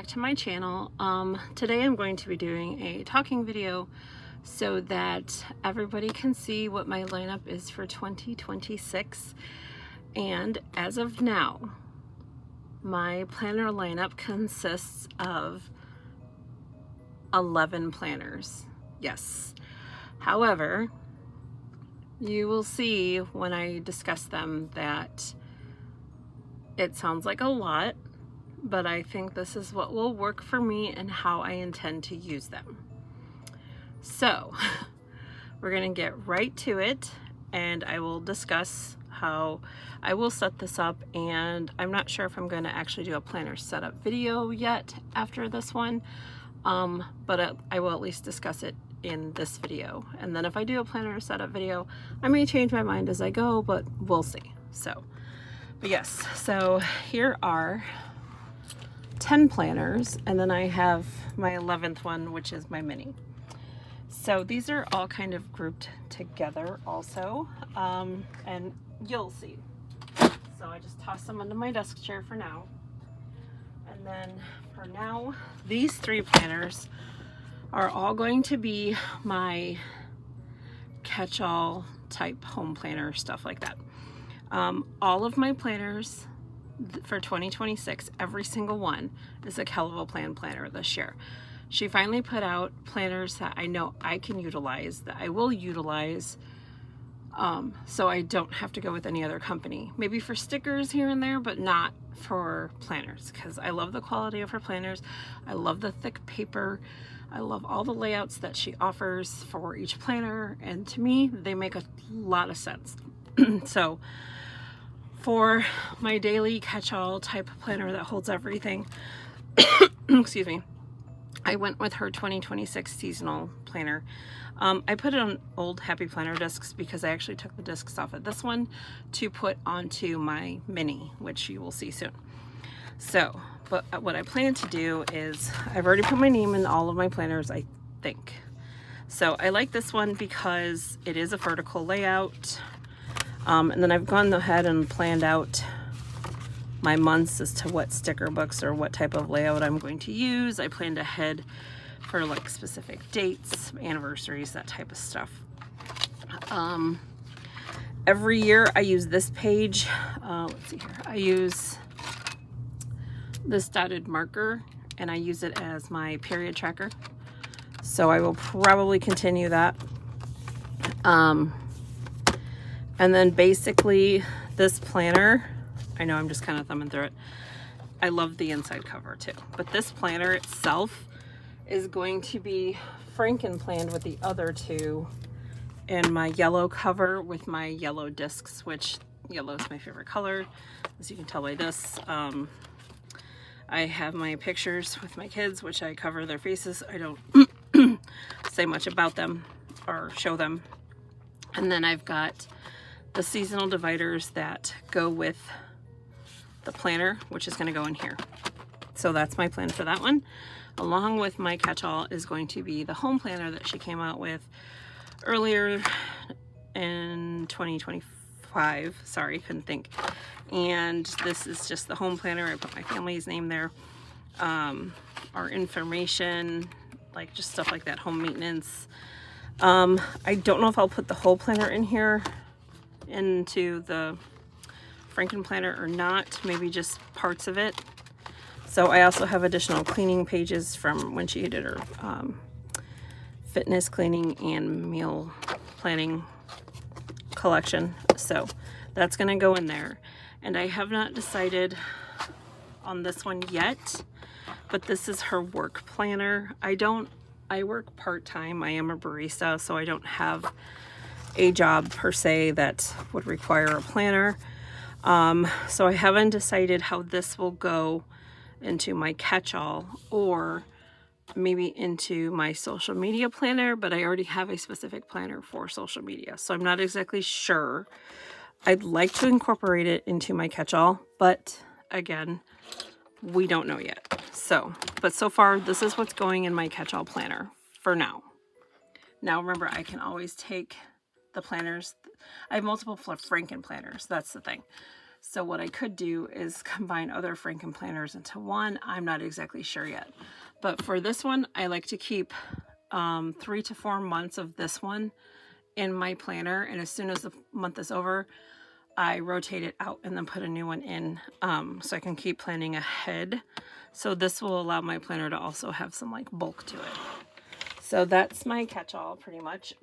back to my channel. Today I'm going to be doing a talking video so that everybody can see what my lineup is for 2026. And as of now, my planner lineup consists of 11 planners. Yes. However, you will see when I discuss them that it sounds like a lot, but I think this is what will work for me and how I intend to use them. So we're going to get right to it, and I will discuss how I will set this up. And I'm not sure if I'm going to actually do a planner setup video yet after this one, but I will at least discuss it in this video. And then if I do a planner setup video, I may change my mind as I go, but we'll see. But yes, so here are 10 planners, and then I have my 11th one, which is my mini. So these are all kind of grouped together also, and you'll see. So I just toss them under my desk chair for now. And then for now, these 3 planners are all going to be my catch-all type home planner, stuff like that. All of my planners for 2026, every single one is a Kelva Plan planner this year. She finally put out planners that I know I can utilize, that I will utilize, so I don't have to go with any other company. Maybe for stickers here and there, but not for planners, because I love the quality of her planners. I love the thick paper. I love all the layouts that she offers for each planner, and to me, they make a lot of sense. So for my daily catch-all type planner that holds everything, excuse me, I went with her 2026 seasonal planner. I put it on old Happy Planner discs because I actually took the discs off of this one to put onto my mini, which you will see soon. So, but what I plan to do is, I've already put my name in all of my planners, I think. So I like this one because it is a vertical layout. And then I've gone ahead and planned out my months as to what sticker books or what type of layout I'm going to use. I planned ahead for like specific dates, anniversaries, that type of stuff. Every year I use this page. Let's see here. I use this dotted marker, and I use it as my period tracker. So I will probably continue that. And then basically this planner, I know I'm just kind of thumbing through it. I love the inside cover too, but this planner itself is going to be Franken-planned with the other 2 in my yellow cover with my yellow discs, which yellow is my favorite color, as you can tell by this. I have my pictures with my kids, which I cover their faces. I don't say much about them or show them. And then I've got the seasonal dividers that go with the planner, which is going to go in here. So that's my plan for that one. Along with my catch-all is going to be the home planner that she came out with earlier in 2025. Sorry, couldn't think. And this is just the home planner. I put my family's name there. Our information, like just stuff like that, home maintenance. I don't know if I'll put the whole planner in here into the Franken planner or not, maybe just parts of it. So I also have additional cleaning pages from when she did her fitness cleaning and meal planning collection. So that's going to go in there. And I have not decided on this one yet, but this is her work planner. I work part-time. I am a barista, so I don't have a job per se that would require a planner. So I haven't decided how this will go into my catch-all or maybe into my social media planner, but I already have a specific planner for social media, so I'm not exactly sure. I'd like to incorporate it into my catch-all, but again, we don't know yet. But so far, this is what's going in my catch-all planner for now. Now remember, I can always take the planners. I have multiple Franken planners, that's the thing. So what I could do is combine other Franken planners into one. I'm not exactly sure yet. But for this one, I like to keep 3 to 4 months of this one in my planner. And as soon as the month is over, I rotate it out and then put a new one in so I can keep planning ahead. So this will allow my planner to also have some like bulk to it. So that's my catch-all pretty much.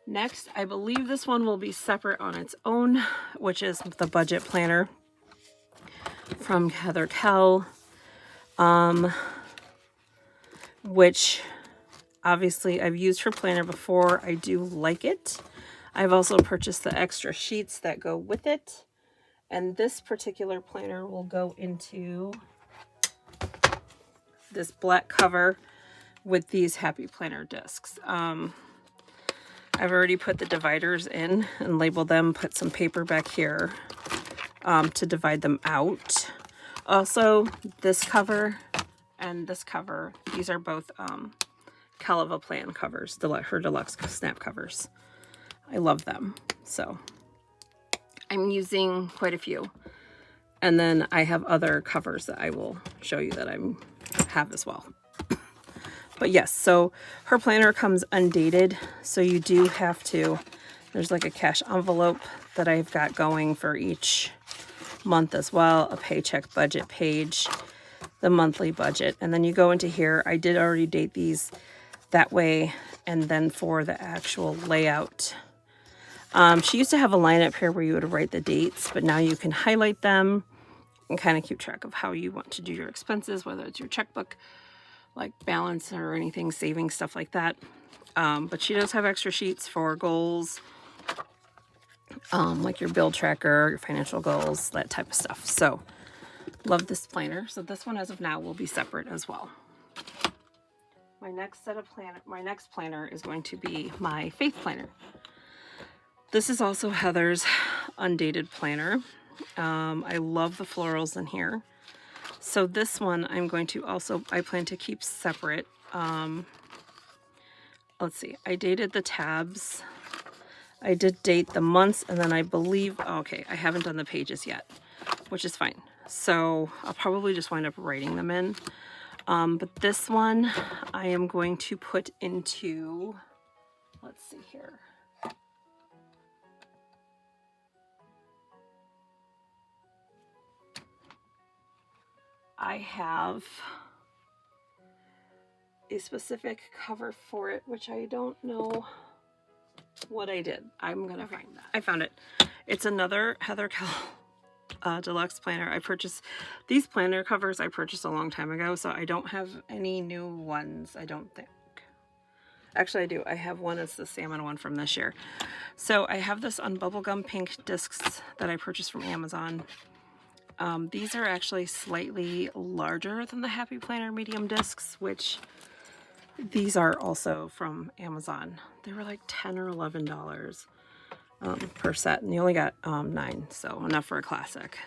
Next, I believe this one will be separate on its own, which is the budget planner from Heather Kell, which obviously I've used her planner before. I do like it. I've also purchased the extra sheets that go with it. And this particular planner will go into this black cover with these Happy Planner discs. I've already put the dividers in and labeled them, put some paper back here to divide them out. Also, this cover and this cover, these are both Caliva Plan covers, her deluxe snap covers. I love them. So I'm using quite a few. And then I have other covers that I will show you that I have as well. But yes, so her planner comes undated, so you do have to, there's like a cash envelope that I've got going for each month as well, a paycheck budget page, the monthly budget, and then you go into here. I did already date these that way, and then for the actual layout, she used to have a line up here where you would write the dates, but now you can highlight them and kind of keep track of how you want to do your expenses, whether it's your checkbook, like balance or anything, saving, stuff like that. But she does have extra sheets for goals, like your bill tracker, your financial goals, that type of stuff. So love this planner. So this one as of now will be separate as well. My next planner is going to be my Faith Planner. This is also Heather's undated planner. I love the florals in here. So this one I'm going to also, I plan to keep separate. Let's see, I dated the tabs. I did date the months, and then I believe, okay, I haven't done the pages yet, which is fine. So I'll probably just wind up writing them in. But this one I am going to put into, let's see here. I have a specific cover for it, which I don't know what I did. I'm gonna find that. I found it. It's another Heather Kell deluxe planner. I purchased these planner covers. I purchased a long time ago, so I don't have any new ones, I don't think. Actually, I do. I have one. It's the salmon one from this year. So I have this on bubblegum pink discs that I purchased from Amazon. These are actually slightly larger than the Happy Planner medium discs, which these are also from Amazon. They were like $10 or $11 per set, and you only got 9, so enough for a classic.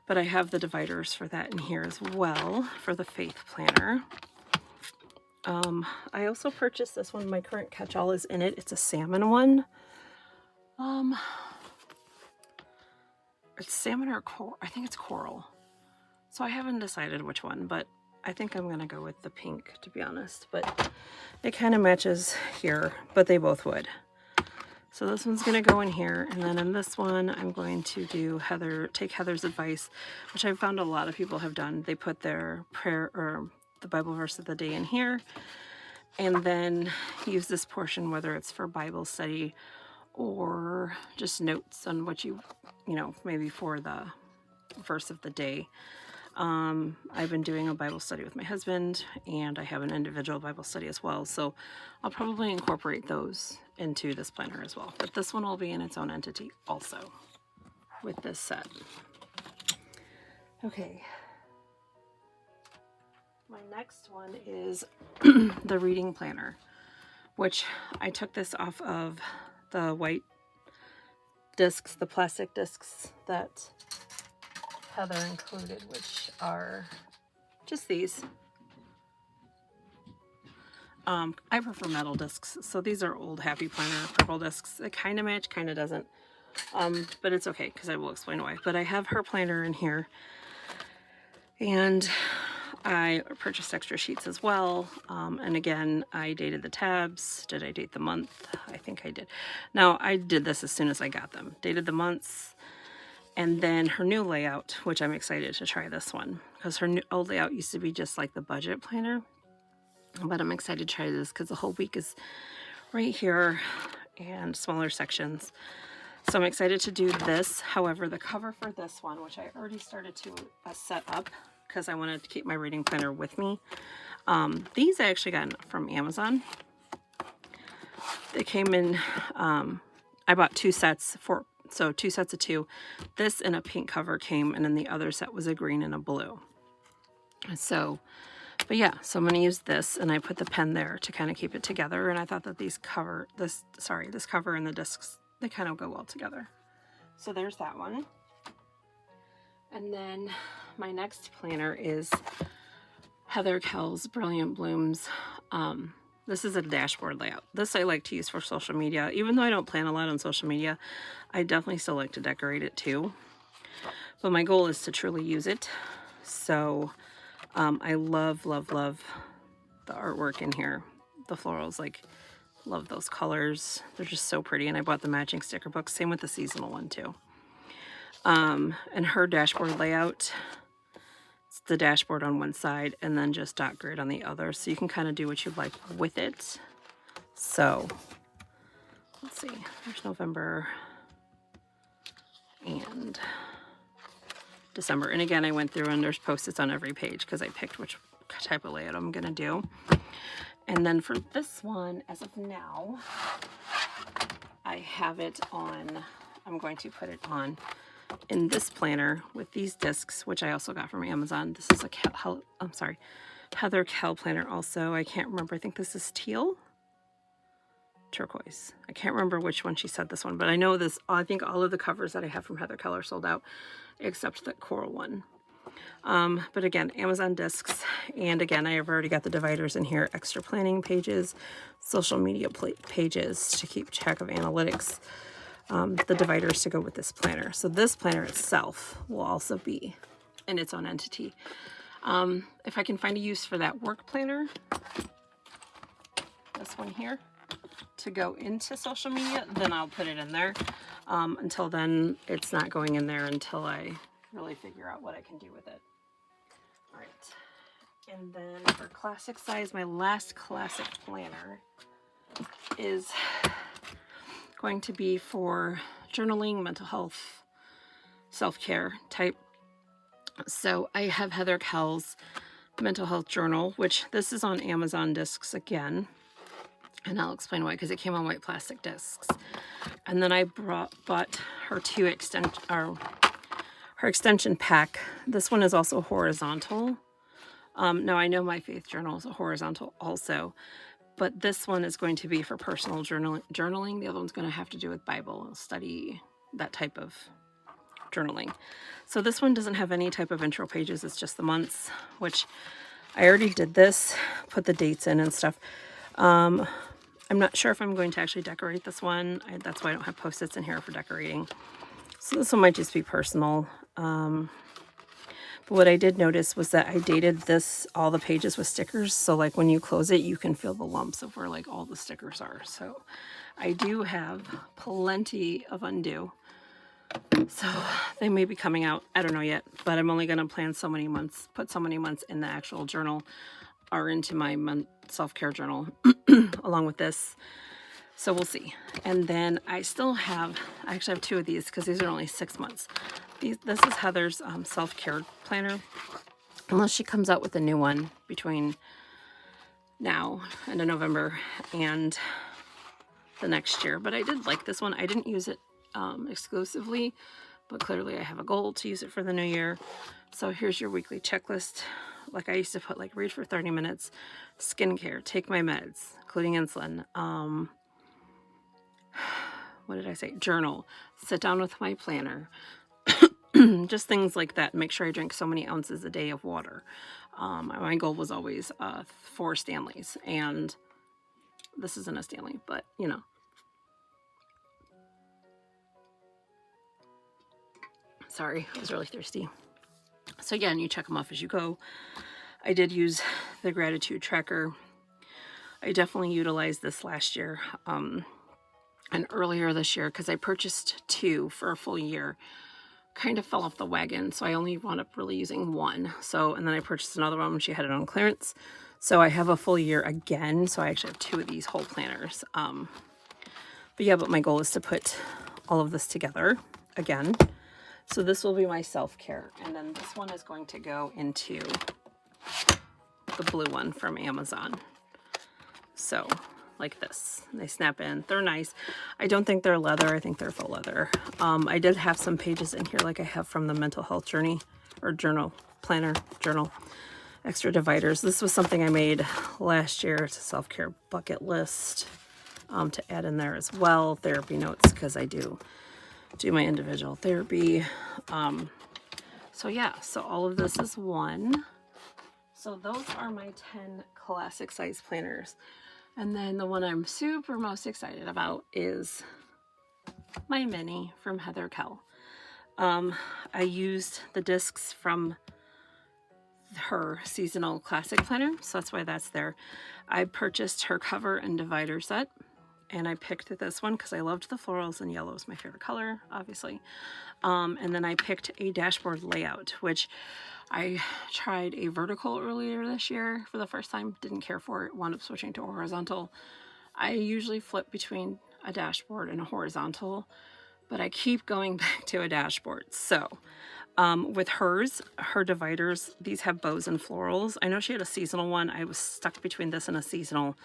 But I have the dividers for that in here as well for the Faith Planner. I also purchased this one. My current catch-all is in it. It's a salmon one. It's salmon or coral. I think it's coral. So I haven't decided which one, but I think I'm gonna go with the pink, to be honest. But it kind of matches here, but they both would. So this one's gonna go in here, and then in this one, I'm going to do take Heather's advice, which I've found a lot of people have done. They put their prayer or the Bible verse of the day in here, and then use this portion, whether it's for Bible study or just notes on what you know, maybe for the verse of the day. I've been doing a Bible study with my husband, and I have an individual Bible study as well, so I'll probably incorporate those into this planner as well. But this one will be in its own entity also with this set. Okay. My next one is the reading planner, which I took this off of the white discs, the plastic discs that Heather included, which are just these. I prefer metal discs, so these are old Happy Planner purple discs. It kind of match, kind of doesn't. but it's okay because I will explain why. But I have her planner in here, and I purchased extra sheets as well. And again, I dated the tabs. Did I date the month? I think I did. Now, I did this as soon as I got them. Dated the months, and then her new layout, which I'm excited to try this one because her new old layout used to be just like the budget planner. But I'm excited to try this because the whole week is right here and smaller sections. So I'm excited to do this. However, the cover for this one, which I already started to set up because I wanted to keep my reading planner with me. These I actually got from Amazon. They came in, I bought 2 sets for, so 2 sets of 2. This and a pink cover came, and then the other set was a green and a blue. So, but yeah, so I'm going to use this, and I put the pen there to kind of keep it together. And I thought that this cover and the discs, they kind of go well together. So there's that one. And then my next planner is Heather Kell's Brilliant Blooms. This is a dashboard layout. This I like to use for social media. Even though I don't plan a lot on social media, I definitely still like to decorate it too. But my goal is to truly use it. So I love, love, love the artwork in here. The florals, like, love those colors. They're just so pretty. And I bought the matching sticker book. Same with the seasonal one too. And her dashboard layout, it's the dashboard on one side and then just dot grid on the other. So you can kind of do what you like with it. So let's see, there's November and December. And again, I went through and there's Post-its on every page because I picked which type of layout I'm going to do. And then for this one, as of now, I have it on, I'm going to put it on in this planner with these discs, which I also got from Amazon. This is a Heather Kell planner also. I can't remember. I think this is teal? Turquoise. I can't remember which one she said this one, but I know this. I think all of the covers that I have from Heather Kell are sold out, except the coral one. But again, Amazon discs. And again, I have already got the dividers in here, extra planning pages, social media pages to keep track of analytics. The dividers to go with this planner. So this planner itself will also be in its own entity. If I can find a use for that work planner, this one here, to go into social media, then I'll put it in there. Until then, it's not going in there until I really figure out what I can do with it. All right. And then for classic size, my last classic planner is going to be for journaling, mental health, self-care type. So I have Heather Kell's mental health journal, which this is on Amazon discs again. And I'll explain why, because it came on white plastic discs. And then I bought her her extension pack. This one is also horizontal. Now I know my faith journal is a horizontal also, but this one is going to be for personal journaling. The other one's going to have to do with Bible study, that type of journaling. So this one doesn't have any type of intro pages. It's just the months, which I already did this, put the dates in and stuff. I'm not sure if I'm going to actually decorate this one. That's why I don't have Post-its in here for decorating. So this one might just be personal. But what I did notice was that I dated all the pages with stickers. So like when you close it, you can feel the lumps of where like all the stickers are. So I do have plenty of undo. So they may be coming out. I don't know yet, but I'm only going to plan so many months, put so many months in the actual journal or into my self-care journal along with this. So we'll see. And then I actually have 2 of these because these are only 6 months. This is Heather's self-care planner. Unless she comes out with a new one between now and November and the next year. But I did like this one. I didn't use it exclusively, but clearly I have a goal to use it for the new year. So here's your weekly checklist. Like I used to put like read for 30 minutes, skincare, take my meds, including insulin. What did I say? Journal, sit down with my planner. Just things like that. Make sure I drink so many ounces a day of water. My goal was always 4 Stanleys, and this isn't a Stanley, but you know. Sorry, I was really thirsty. So again, you check them off as you go. I did use the gratitude tracker. I definitely utilized this last year and earlier this year because I purchased 2 for a full year. Kind of fell off the wagon, so I only wound up really using 1. So, and then I purchased another one when she had it on clearance. So I have a full year again. So I actually have 2 of these whole planners. But yeah, but my goal is to put all of this together again. So this will be my self-care. And then this one is going to go into the blue one from Amazon. So like this, they snap in, they're nice. I don't think they're leather, I think they're faux leather. I did have some pages in here like I have from the mental health journey or journal, planner, journal, extra dividers. This was something I made last year. It's a self-care bucket list to add in there as well. Therapy notes, because I do my individual therapy. So yeah, so all of this is 1. So those are my 10 classic size planners. And then the one I'm super most excited about is my mini from Heather Kell. I used the discs from her seasonal classic planner, so that's why that's there. I purchased her cover and divider set, and I picked this one because I loved the florals, and yellow is my favorite color, obviously. And then I picked a dashboard layout, which I tried a vertical earlier this year for the first time, didn't care for it, wound up switching to a horizontal. I usually flip between a dashboard and a horizontal, but I keep going back to a dashboard. So with hers, her dividers, these have bows and florals. I know she had a seasonal one. I was stuck between this and a seasonal,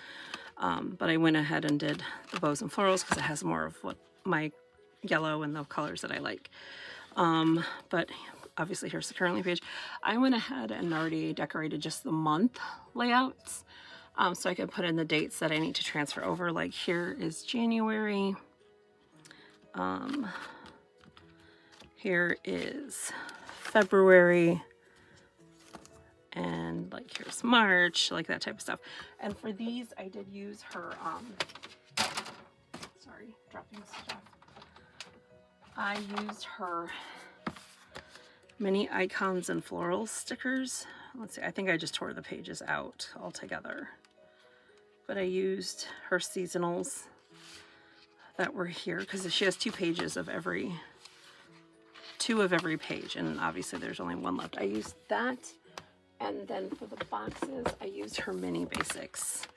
but I went ahead and did the bows and florals because it has more of what my yellow and the colors that I like. But obviously here's the currently page. I went ahead and already decorated just the month layouts, so I could put in the dates that I need to transfer over. Like here is January. Here is February, and like here's March, like that type of stuff. And for these, I did use her, sorry, dropping stuff. I used her mini icons and floral stickers. Let's see, I think I just tore the pages out altogether. But I used her seasonals that were here because she has 2 pages of every, 2 of every page, and obviously there's only 1 left. I used that, and then for the boxes, I used her mini basics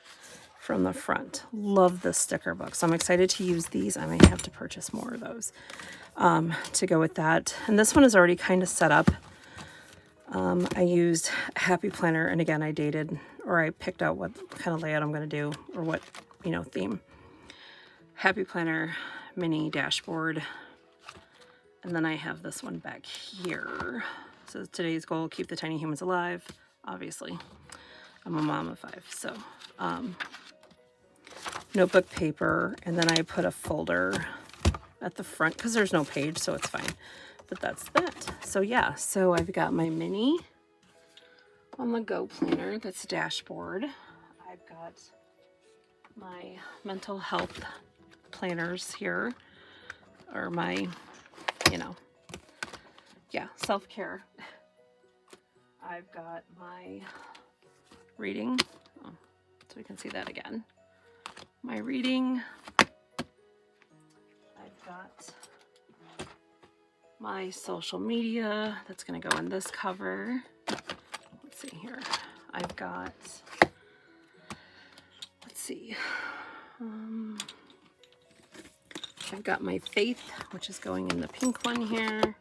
from the front. Love this sticker book, so I'm excited to use these. I may have to purchase more of those to go with that. And this one is already kind of set up. I used Happy Planner, and again, I dated, or I picked out what kind of layout I'm going to do, or what, you know, theme. Happy Planner mini dashboard. And then I have this one back here. So today's goal, keep the tiny humans alive. Obviously, I'm a mom of 5, so notebook paper, and then I put a folder at the front because there's no page, so it's fine. But that's that. So yeah, so I've got my mini on the go planner, that's dashboard. I've got my mental health planners here, or my, you know, yeah, self-care. I've got my reading, so we can see that again. My reading. I've got my social media, that's gonna go in this cover. Let's see here. I've got, let's see. I've got my faith, which is going in the pink one here.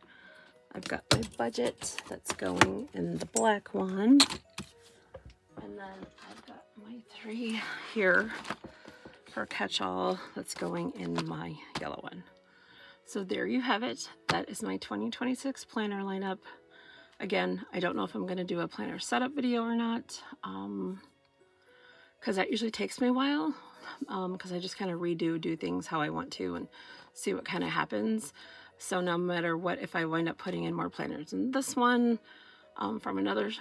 I've got my budget, that's going in the black one. And then I've got my 3 here for catch-all, that's going in my yellow one. So there you have it. That is my 2026 planner lineup. Again, I don't know if I'm going to do a planner setup video or not, because that usually takes me a while, because I just kind of do things how I want to and see what kind of happens. So no matter what, if I wind up putting in more planners in this one, from another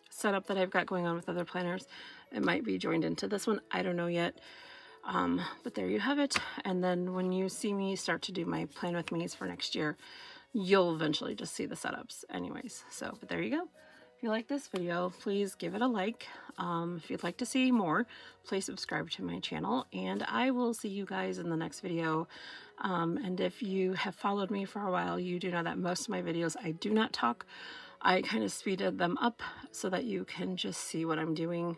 setup that I've got going on with other planners, it might be joined into this one. I don't know yet. But there you have it. And then when you see me start to do my plan with me's for next year, you'll eventually just see the setups anyways. So, but there you go. If you like this video, please give it a like. If you'd like to see more, please subscribe to my channel, and I will see you guys in the next video. And if you have followed me for a while, you do know that most of my videos I do not talk. I kind of speeded them up so that you can just see what I'm doing.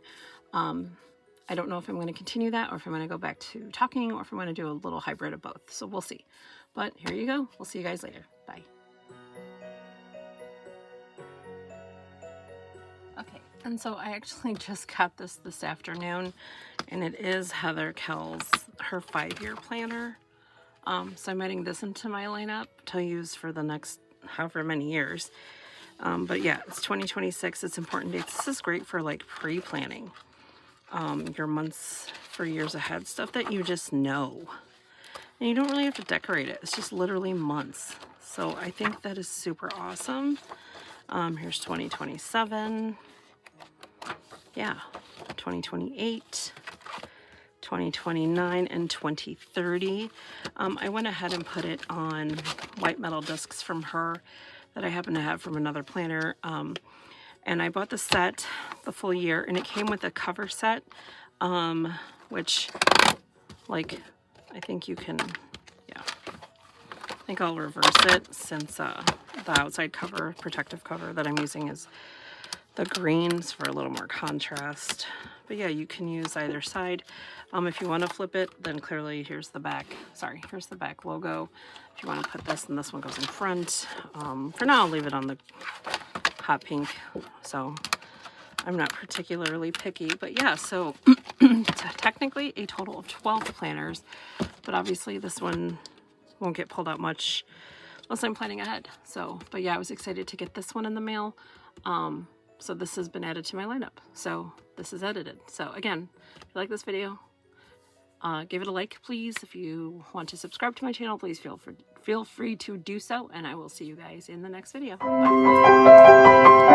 I don't know if I'm going to continue that, or if I'm going to go back to talking, or if I'm going to do a little hybrid of both. So we'll see. But here you go. We'll see you guys later. Bye. Okay, and so I actually just got this afternoon, and it is Heather Kell's, her 5-year planner. So I'm adding this into my lineup to use for the next however many years. But yeah, it's 2026. It's important dates. This is great for like pre-planning your months for years ahead, stuff that you just know. And you don't really have to decorate it. It's just literally months. So I think that is super awesome. Here's 2027. Yeah, 2028. 2029 and 2030. I went ahead and put it on white metal discs from her that I happen to have from another planner. And I bought the set, the full year, and it came with a cover set, which, like, I think you can, yeah. I think I'll reverse it since the outside cover, protective cover that I'm using is the greens for a little more contrast. But yeah, you can use either side. If you want to flip it, then clearly here's the back. Sorry, here's the back logo. If you want to put this, and this one goes in front. For now, I'll leave it on the hot pink. So I'm not particularly picky. But yeah, so technically a total of 12 planners. But obviously this one won't get pulled out much unless I'm planning ahead. So, but yeah, I was excited to get this one in the mail. So this has been added to my lineup. So this is edited. So again, if you like this video, give it a like, please. If you want to subscribe to my channel, please feel free to do so. And I will see you guys in the next video. Bye.